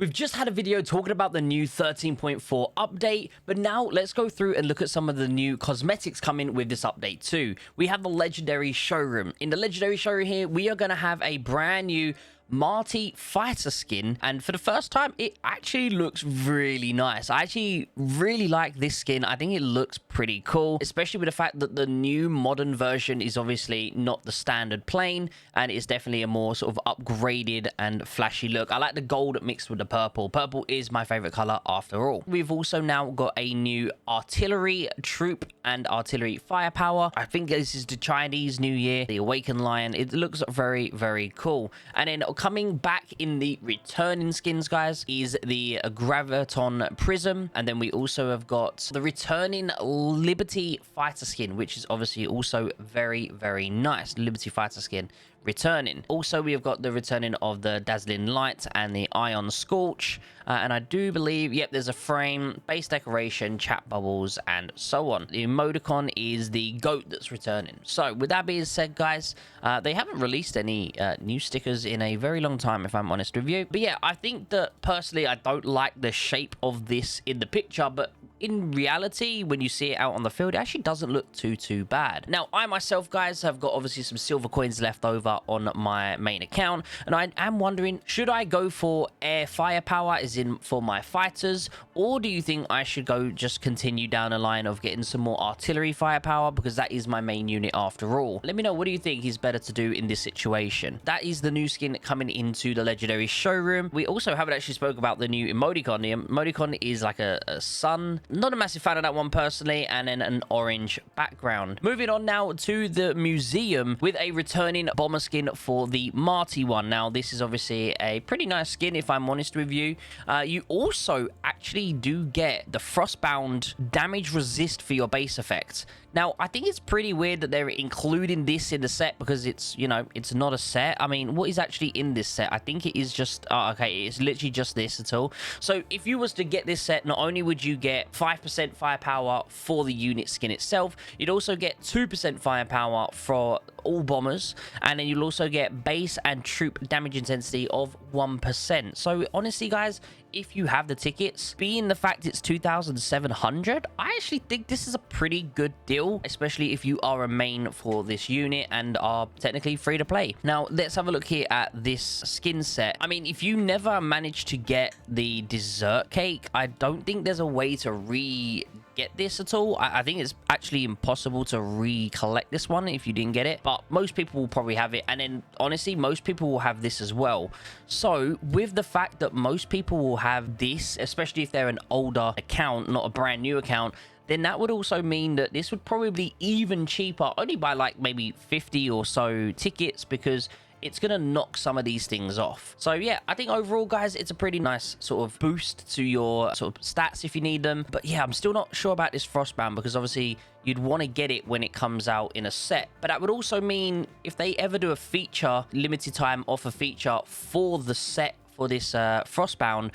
We've just had a video talking about the new 13.4 update, but now let's go through and look at some of the new cosmetics coming with this update too. We have the legendary showroom. In the legendary showroom here, we are going to have a brand new Marty fighter skin, and for the first time it actually looks really nice. I actually really like this skin. I think it looks pretty cool, especially with the fact that the new modern version is obviously not the standard plain, and it's definitely a more sort of upgraded and flashy look. I like the gold mixed with the purple. Purple is my favorite color after all. We've also now got a new artillery troop and artillery firepower. I think this is the Chinese New Year, the Awakened Lion. It looks very, very cool. And then coming back in the returning skins, guys, is the Graviton Prism. And then we also have got the returning Liberty Fighter skin, which is obviously also very, very nice. Liberty Fighter skin returning. Also, we have got the returning of the Dazzling Light and the Ion Scorch. And I do believe, yep, there's a frame, base decoration, chat bubbles, and so on. The emoticon is the goat that's returning. So, with that being said, guys, they haven't released any new stickers in a very long time, if I'm honest with you. But yeah, I think that, personally, I don't like the shape of this in the picture, but in reality, when you see it out on the field, it actually doesn't look too bad. Now, I myself, guys, have got obviously some silver coins left over on my main account, and I am wondering, should I go for air firepower, as in for my fighters, or do you think I should go just continue down the line of getting some more artillery firepower, because that is my main unit after all? Let me know, what do you think is better to do in this situation? That is the new skin coming into the legendary showroom. We also haven't actually spoke about the new emoticon. The emoticon is like a sun. Not a massive fan of that one personally, and then an orange background. Moving on now to the museum with a returning bomber skin for the Marty one. Now, this is obviously a pretty nice skin, if I'm honest with you. You also actually do get the Frostbound damage resist for your base effects. Now, I think it's pretty weird that they're including this in the set, because it's, you know, it's not a set. I mean, what is actually in this set? I think it is just, okay, it's literally just this at all. So if you was to get this set, not only would you get 5% firepower for the unit skin itself, you'd also get 2% firepower for all bombers, and then you'll also get base and troop damage intensity of 1%. So honestly, guys, if you have the tickets, being the fact it's 2,700, I actually think this is a pretty good deal, especially if you are a main for this unit and are technically free to play. Now, let's have a look here at this skin set. I mean, if you never managed to get the dessert cake, I don't think there's a way to get this at all. I think it's actually impossible to recollect this one if you didn't get it, but most people will probably have it, and then honestly most people will have this as well. So with the fact that most people will have this, especially if they're an older account, not a brand new account, then that would also mean that this would probably be even cheaper, only by like maybe 50 or so tickets, because it's going to knock some of these things off. So yeah, I think overall, guys, it's a pretty nice sort of boost to your sort of stats if you need them. But yeah, I'm still not sure about this Frostbound, because obviously you'd want to get it when it comes out in a set. But that would also mean if they ever do a feature, limited time offer feature for the set for this Frostbound,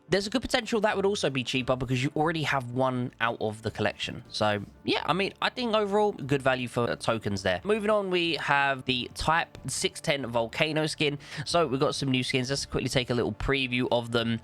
there's a good potential that would also be cheaper, because you already have one out of the collection. So yeah, I mean, I think overall good value for tokens there. Moving on, we have the Type 610 Volcano skin. So we've got some new skins. Let's quickly take a little preview of them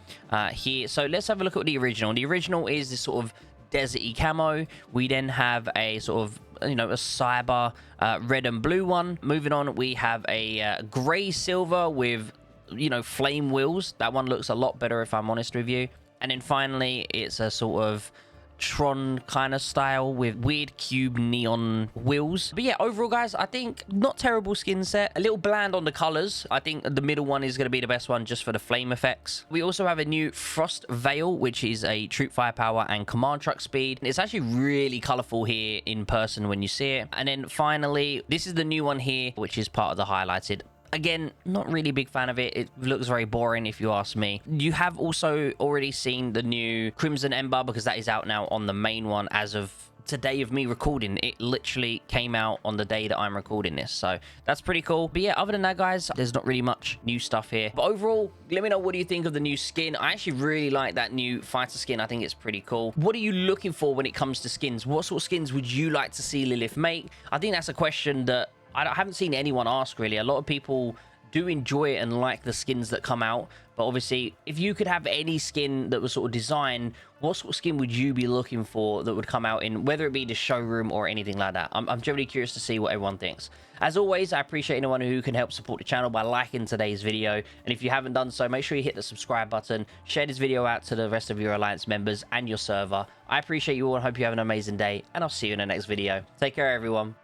here. So let's have a look at the original. The original is this sort of deserty camo. We then have a sort of, you know, a cyber red and blue one. Moving on, we have a gray silver with, you know, flame wheels. That one looks a lot better, if I'm honest with you. And then finally, it's a sort of Tron kind of style with weird cube neon wheels. But yeah, overall, guys, I think not terrible skin set. A little bland on the colors. I think the middle one is going to be the best one just for the flame effects. We also have a new Frost Veil, which is a troop firepower and command truck speed. It's actually really colorful here in person when you see it. And then finally, this is the new one here, which is part of the highlighted. Again, not really a big fan of it. It looks very boring, if you ask me. You have also already seen the new Crimson Ember, because that is out now on the main one as of today of me recording. It literally came out on the day that I'm recording this, so that's pretty cool. But yeah, other than that, guys, there's not really much new stuff here. But overall, let me know, what do you think of the new skin? I actually really like that new fighter skin. I think it's pretty cool. What are you looking for when it comes to skins? What sort of skins would you like to see Lilith make? I think that's a question that I haven't seen anyone ask, really. A lot of people do enjoy it and like the skins that come out. But obviously, if you could have any skin that was sort of designed, what sort of skin would you be looking for that would come out in, whether it be the showroom or anything like that? I'm generally curious to see what everyone thinks. As always, I appreciate anyone who can help support the channel by liking today's video. And if you haven't done so, make sure you hit the subscribe button, share this video out to the rest of your Alliance members and your server. I appreciate you all and hope you have an amazing day, and I'll see you in the next video. Take care, everyone.